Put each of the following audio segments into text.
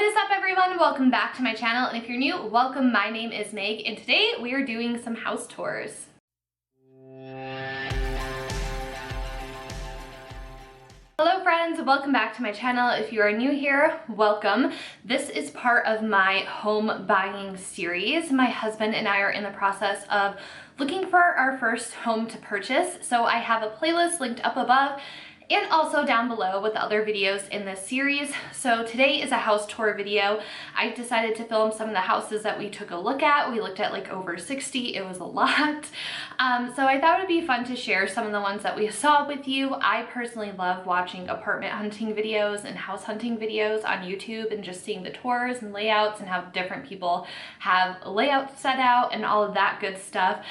What is up, everyone? Welcome back to my channel, and if you're new, welcome. My name is Meg, and today we are doing some house tours. Hello friends, welcome back to my channel. If you are new here, welcome. This is part of my home buying series. My husband and I are in the process of looking for our first home to purchase, so I have a playlist linked up above and also down below with the other videos in this series. So today is a house tour video. I decided to film some of the houses that we took a look at. We looked at like over 60, it was a lot. So I thought it would be fun to share some of the ones that we saw with you. I personally love watching apartment hunting videos and house hunting videos on YouTube and just seeing the tours and layouts and how different people have layouts set out and all of that good stuff.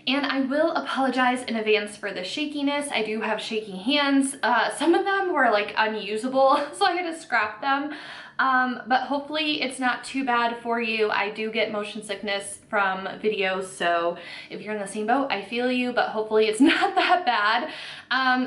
And I will apologize in advance for the shakiness. I do have shaky hands. Some of them were like unusable, so I had to scrap them. But hopefully it's not too bad for you. I do get motion sickness from videos, so if you're in the same boat, I feel you, but hopefully it's not that bad.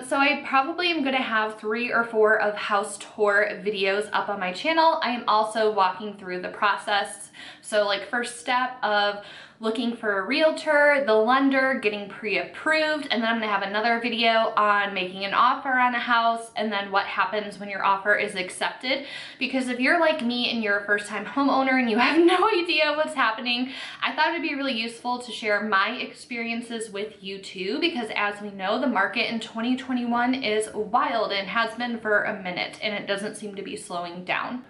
So I probably am gonna have 3 or 4 of house tour videos up on my channel. I am also walking through the process. So like first step of looking for a realtor, the lender, getting pre-approved, and then I'm gonna have another video on making an offer on a house and then what happens when your offer is accepted. Because if you're like me and you're a first-time homeowner and you have no idea what's happening, I thought it'd be really useful to share my experiences with you too, because as we know, the market in 2021 is wild and has been for a minute, and it doesn't seem to be slowing down.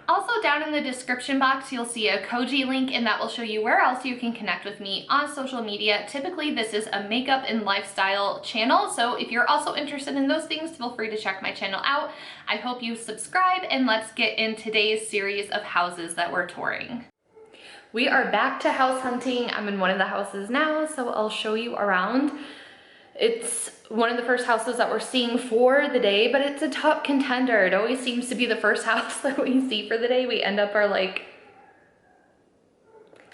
Also, down in the description box, you'll see a Koji link, and that will show you where else you can connect with me on social media. Typically, this is a makeup and lifestyle channel, so if you're also interested in those things, feel free to check my channel out. I hope you subscribe, and let's get in today's series of houses that we're touring. We are back to house hunting. I'm in one of the houses now, so I'll show you around. It's one of the first houses that we're seeing for the day, but it's a top contender. It always seems to be the first house that we see for the day. We end up like...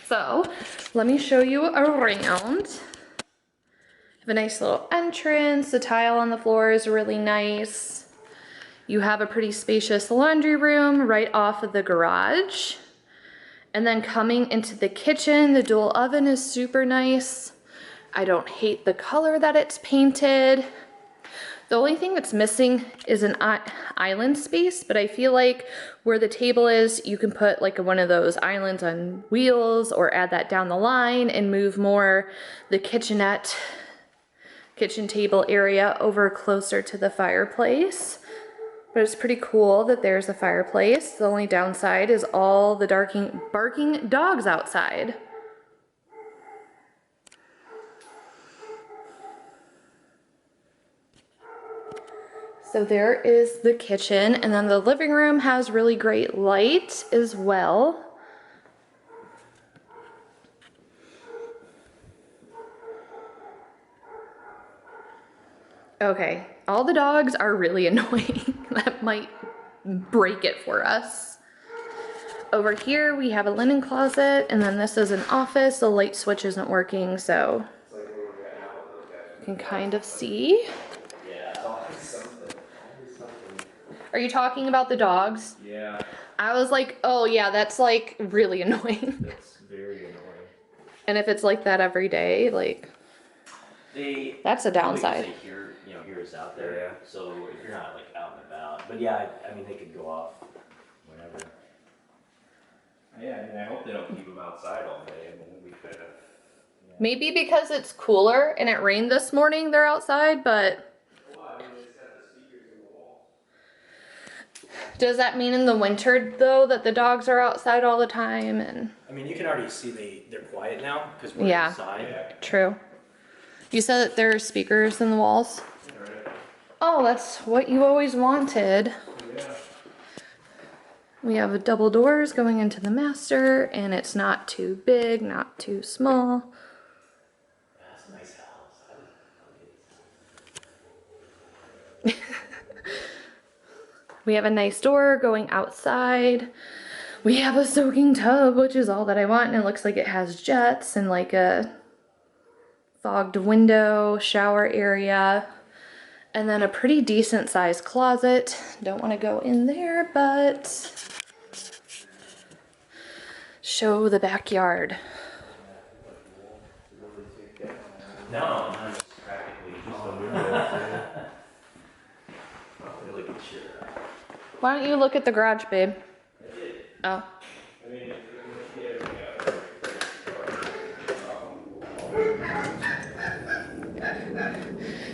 So, let me show you around. Have a nice little entrance. The tile on the floor is really nice. You have a pretty spacious laundry room right off of the garage. And then coming into the kitchen, the dual oven is super nice. I don't hate the color that it's painted. The only thing that's missing is an island space, but I feel like where the table is, you can put like one of those islands on wheels or add that down the line and move more the kitchen table area over closer to the fireplace. But it's pretty cool that there's a fireplace. The only downside is all the barking dogs outside. So there is the kitchen, and then the living room has really great light as well. Okay, all the dogs are really annoying. That might break it for us. Over here we have a linen closet, and then this is an office. The light switch isn't working, so you can kind of see. Are you talking about the dogs? Yeah. I was like, oh yeah, that's like really annoying. That's very annoying. And if it's like that every day, like, that's a downside. They hear us out there, yeah. So if you're not like out and about, but yeah, I mean they could go off whenever. Yeah, I mean I hope they don't keep them outside all day. I mean we could have. Yeah. Maybe because it's cooler and it rained this morning, they're outside, but. Does that mean in the winter though that the dogs are outside all the time? And I mean you can already see they're quiet now because we're inside. Yeah. True. You said that there are speakers in the walls? Oh, that's what you always wanted. Yeah. We have double doors going into the master, and it's not too big, not too small. That's a nice house. We have a nice door going outside. We have a soaking tub, which is all that I want, and it looks like it has jets and like a fogged window, shower area, and then a pretty decent sized closet. Don't want to go in there, but show the backyard. No, not just practically just a window. Really good shit. Why don't you look at the garage, babe? I did. Oh. I mean,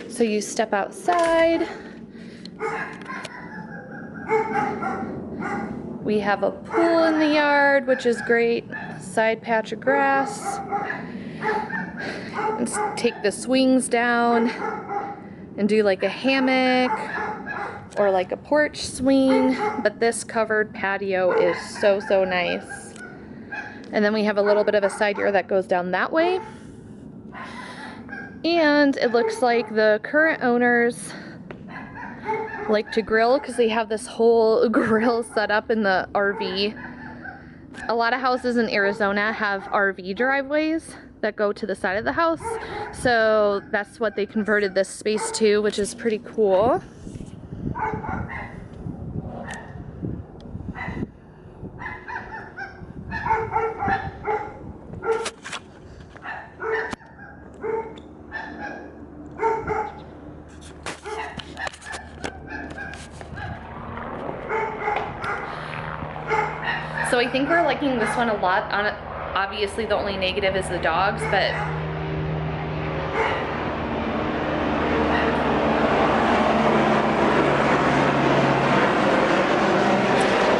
So you step outside. We have a pool in the yard, which is great. Side patch of grass. Let's take the swings down and do like a hammock or like a porch swing. But this covered patio is so, so nice. And then we have a little bit of a side yard that goes down that way. And it looks like the current owners like to grill because they have this whole grill set up in the RV. A lot of houses in Arizona have RV driveways that go to the side of the house. So that's what they converted this space to, which is pretty cool. So I think we're liking this one a lot. Obviously the only negative is the dogs, but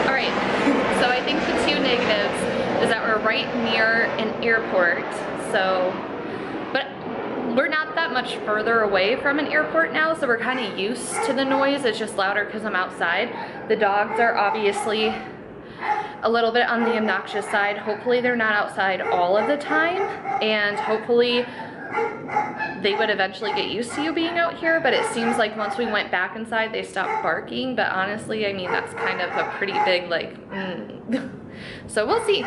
alright, so I think the two negatives is that we're right near an airport, but we're not that much further away from an airport now, so we're kind of used to the noise. It's just louder because I'm outside. The dogs are obviously a little bit on the obnoxious side. Hopefully they're not outside all of the time, and hopefully they would eventually get used to you being out here, but it seems like once we went back inside they stopped barking. But honestly, I mean, that's kind of a pretty big so we'll see.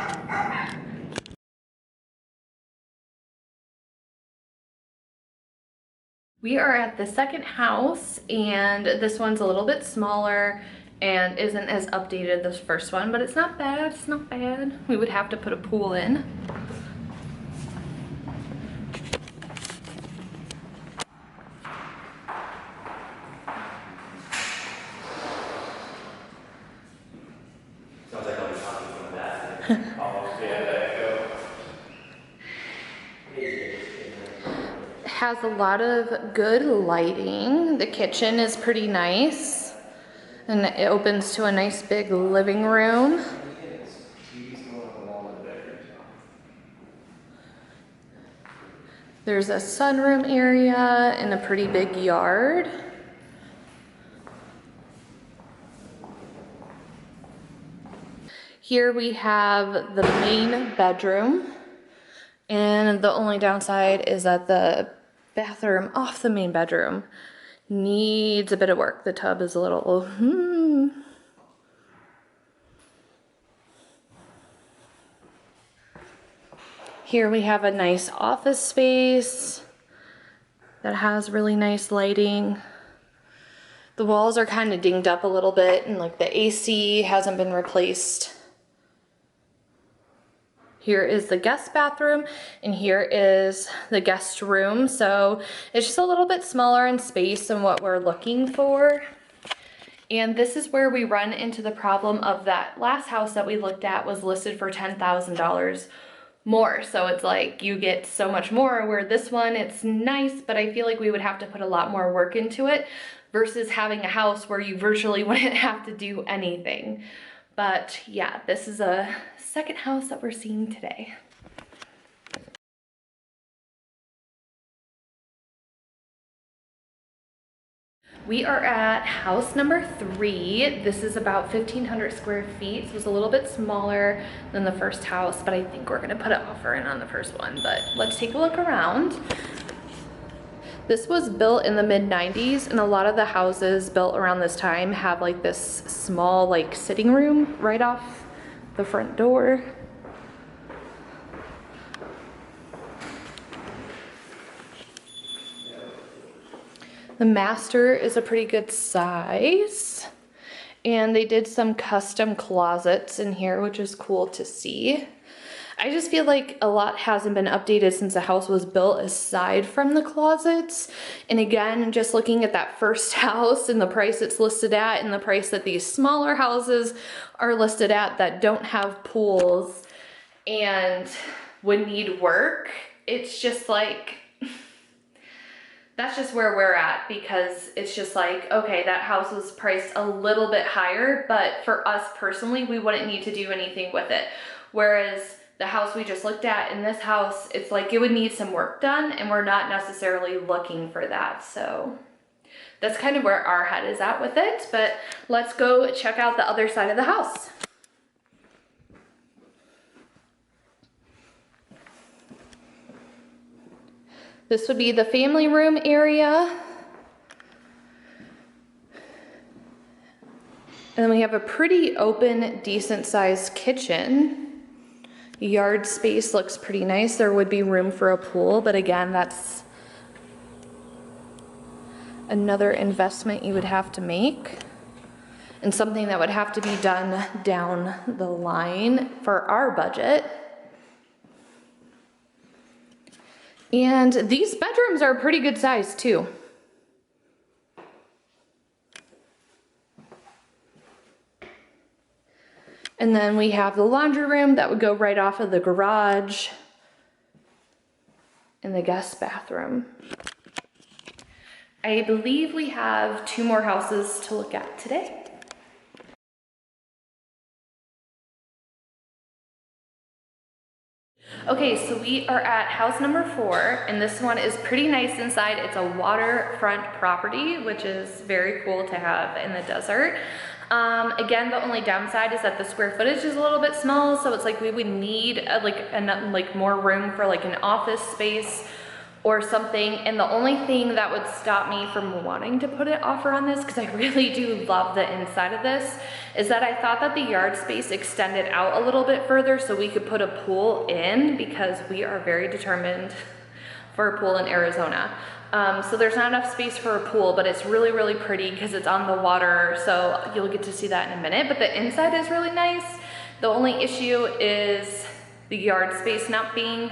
We are at the second house, and this one's a little bit smaller and isn't as updated as the first one, but it's not bad, it's not bad. We would have to put a pool in. Sounds like I'll be talking from that. Almost, yeah, that go. Has a lot of good lighting. The kitchen is pretty nice. And it opens to a nice big living room. There's a sunroom area and a pretty big yard. Here we have the main bedroom. And the only downside is that the bathroom off the main bedroom needs a bit of work. The tub is a little, Here we have a nice office space that has really nice lighting. The walls are kind of dinged up a little bit, and like the AC hasn't been replaced. Here is the guest bathroom, and here is the guest room. So it's just a little bit smaller in space than what we're looking for. And this is where we run into the problem of that last house that we looked at was listed for $10,000 more. So it's like you get so much more, where this one, it's nice, but I feel like we would have to put a lot more work into it versus having a house where you virtually wouldn't have to do anything. But yeah, this is a second house that we're seeing today. We are at house number 3. This is about 1,500 square feet, so it's a little bit smaller than the first house, but I think we're gonna put an offer in on the first one. But let's take a look around. This was built in the mid-90s, and a lot of the houses built around this time have like this small like sitting room right off the front door. The master is a pretty good size, and they did some custom closets in here, which is cool to see. I just feel like a lot hasn't been updated since the house was built aside from the closets. And again, just looking at that first house and the price it's listed at and the price that these smaller houses are listed at that don't have pools and would need work, it's just like, that's just where we're at, because it's just like, okay, that house was priced a little bit higher, but for us personally, we wouldn't need to do anything with it. Whereas the house we just looked at in this house, it's like it would need some work done, and we're not necessarily looking for that. So that's kind of where our head is at with it, but let's go check out the other side of the house. This would be the family room area. And then we have a pretty open, decent sized kitchen. Yard space looks pretty nice. There would be room for a pool, but again, that's another investment you would have to make and something that would have to be done down the line for our budget. And these bedrooms are pretty good size too. And then we have the laundry room that would go right off of the garage and the guest bathroom. I believe we have 2 more houses to look at today. Okay, so we are at house number 4, and this one is pretty nice inside. It's a waterfront property, which is very cool to have in the desert. Again, the only downside is that the square footage is a little bit small, so it's like we would need like more room for like an office space or something. And the only thing that would stop me from wanting to put an offer on this, because I really do love the inside of this, is that I thought that the yard space extended out a little bit further so we could put a pool in, because we are very determined for a pool in Arizona. So there's not enough space for a pool, but it's really, really pretty because it's on the water, so you'll get to see that in a minute. But the inside is really nice. The only issue is the yard space not being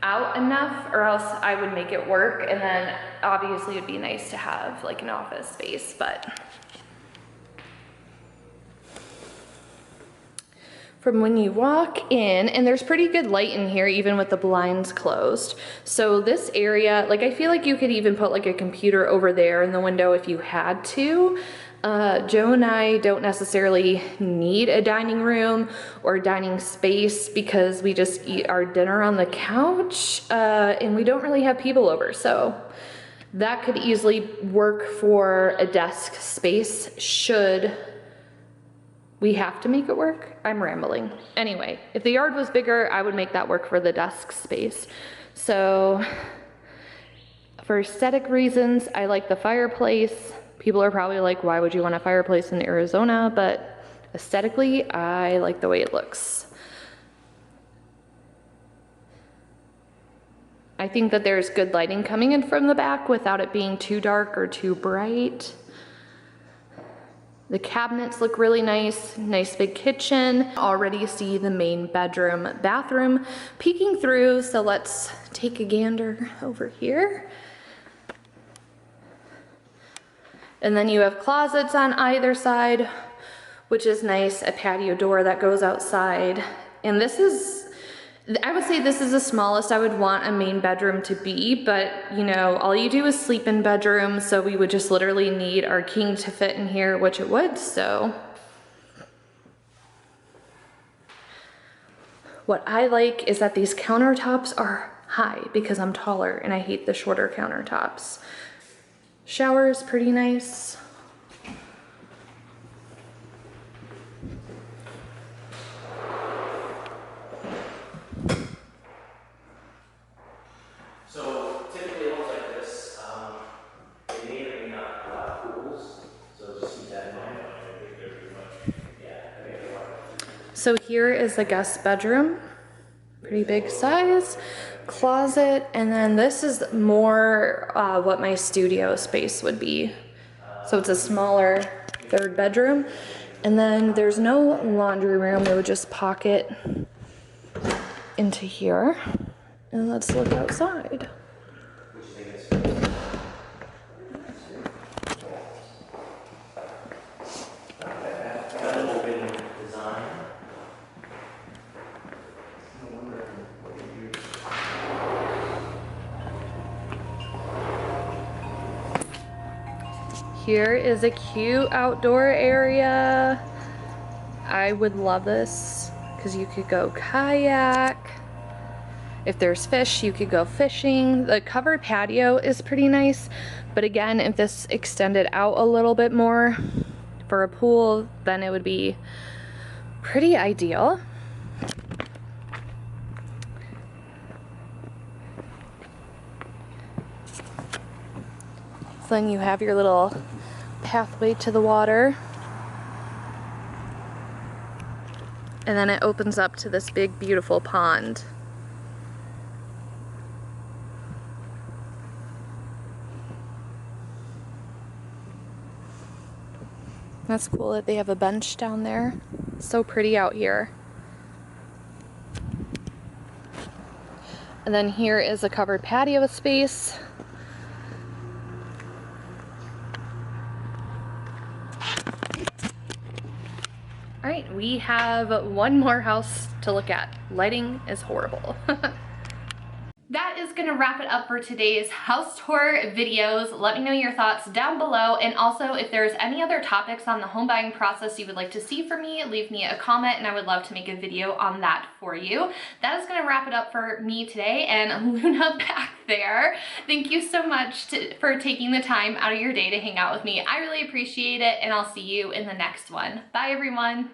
out enough, or else I would make it work. And then obviously it'd be nice to have like an office space, but from when you walk in, and there's pretty good light in here even with the blinds closed. So this area, like I feel like you could even put like a computer over there in the window if you had to. Joe and I don't necessarily need a dining room or dining space because we just eat our dinner on the couch, and we don't really have people over. So that could easily work for a desk space should we have to make it work. I'm rambling. Anyway, if the yard was bigger, I would make that work for the desk space. So for aesthetic reasons, I like the fireplace. People are probably like, why would you want a fireplace in Arizona? But aesthetically, I like the way it looks. I think that there's good lighting coming in from the back without it being too dark or too bright. The cabinets look really nice, nice big kitchen. Already see the main bedroom, bathroom peeking through, so let's take a gander over here. And then you have closets on either side, which is nice, a patio door that goes outside. And this is, I would say this is the smallest I would want a main bedroom to be, but you know, all you do is sleep in bedrooms, so we would just literally need our king to fit in here, which it would, so. What I like is that these countertops are high because I'm taller and I hate the shorter countertops. Shower is pretty nice. So typically homes like this, they may or may not allow pools, so just keep that in mind. So here is the guest bedroom, pretty big size, closet, and then this is more what my studio space would be. So it's a smaller 3rd bedroom, and then there's no laundry room. It would just pocket into here and let's look outside. Here is a cute outdoor area. I would love this because you could go kayak. If there's fish, you could go fishing. The covered patio is pretty nice, but again, if this extended out a little bit more for a pool, then it would be pretty ideal. So then you have your little pathway to the water. And then it opens up to this big, beautiful pond. That's cool that they have a bench down there. So pretty out here. And then here is a covered patio space. All right, we have one more house to look at. Lighting is horrible. That is gonna wrap it up for today's house tour videos. Let me know your thoughts down below, and also if there's any other topics on the home buying process you would like to see from me, leave me a comment and I would love to make a video on that for you. That is gonna wrap it up for me today, and Luna back there. Thank you so much for taking the time out of your day to hang out with me. I really appreciate it, and I'll see you in the next one. Bye everyone.